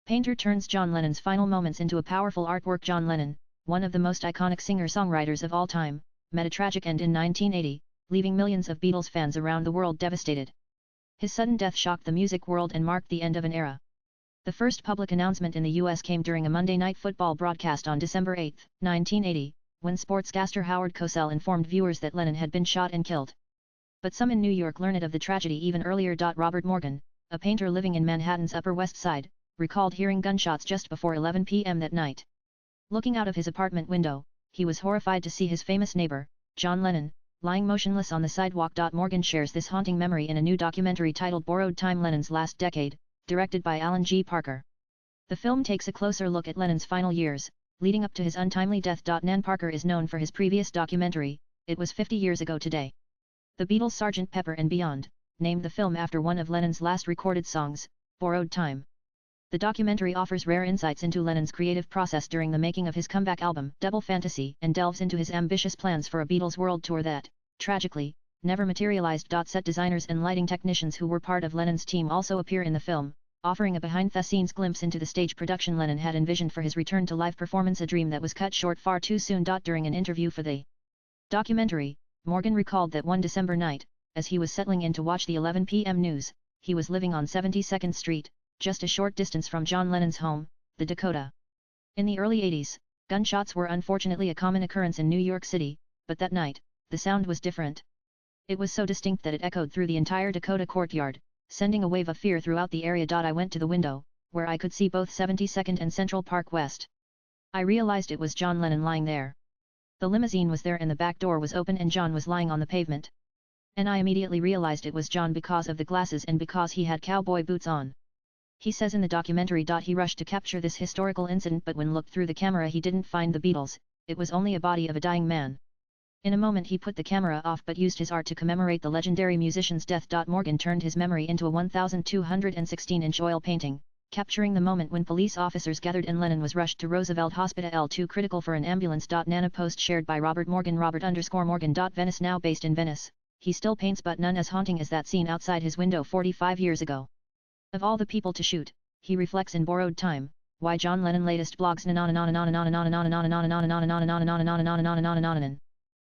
Painter turns John Lennon's final moments into a powerful artwork. John Lennon, one of the most iconic singer-songwriters of all time, met a tragic end in 1980, leaving millions of Beatles fans around the world devastated. His sudden death shocked the music world and marked the end of an era. The first public announcement in the U.S. came during a Monday Night Football broadcast on December 8, 1980, when sportscaster Howard Cosell informed viewers that Lennon had been shot and killed. But some in New York learned of the tragedy even earlier. Robert Morgan, a painter living in Manhattan's Upper West Side, recalled hearing gunshots just before 11 p.m. that night. Looking out of his apartment window, he was horrified to see his famous neighbor, John Lennon, lying motionless on the sidewalk. Morgan shares this haunting memory in a new documentary titled Borrowed Time: Lennon's Last Decade, directed by Alan G. Parker. The film takes a closer look at Lennon's final years, leading up to his untimely death. Nan Parker is known for his previous documentary, It Was 50 Years Ago Today. The Beatles' Sgt. Pepper and Beyond, named the film after one of Lennon's last recorded songs, Borrowed Time. The documentary offers rare insights into Lennon's creative process during the making of his comeback album, Double Fantasy, and delves into his ambitious plans for a Beatles world tour that, tragically, never materialized. Set designers and lighting technicians who were part of Lennon's team also appear in the film, offering a behind-the-scenes glimpse into the stage production Lennon had envisioned for his return to live performance, a dream that was cut short far too soon. During an interview for the documentary, Morgan recalled that one December night, as he was settling in to watch the 11 p.m. news, he was living on 72nd Street, just a short distance from John Lennon's home, the Dakota. In the early 80s, gunshots were unfortunately a common occurrence in New York City, but that night, the sound was different. It was so distinct that it echoed through the entire Dakota courtyard, sending a wave of fear throughout the area. I went to the window, where I could see both 72nd and Central Park West. I realized it was John Lennon lying there. The limousine was there and the back door was open and John was lying on the pavement. And I immediately realized it was John because of the glasses and because he had cowboy boots on. He says in the documentary. He rushed to capture this historical incident, but when looked through the camera he didn't find the Beatles, it was only a body of a dying man. In a moment he put the camera off but used his art to commemorate the legendary musician's death. Morgan turned his memory into a 1,216-inch oil painting, capturing the moment when police officers gathered and Lennon was rushed to Roosevelt Hospital, too critical for an ambulance. Nana post shared by Robert Morgan, Robert_Morgan. Venice. Now based in Venice, he still paints but none as haunting as that scene outside his window 45 years ago. Of all the people to shoot, he reflects in Borrowed Time, why John Lennon latest blogs.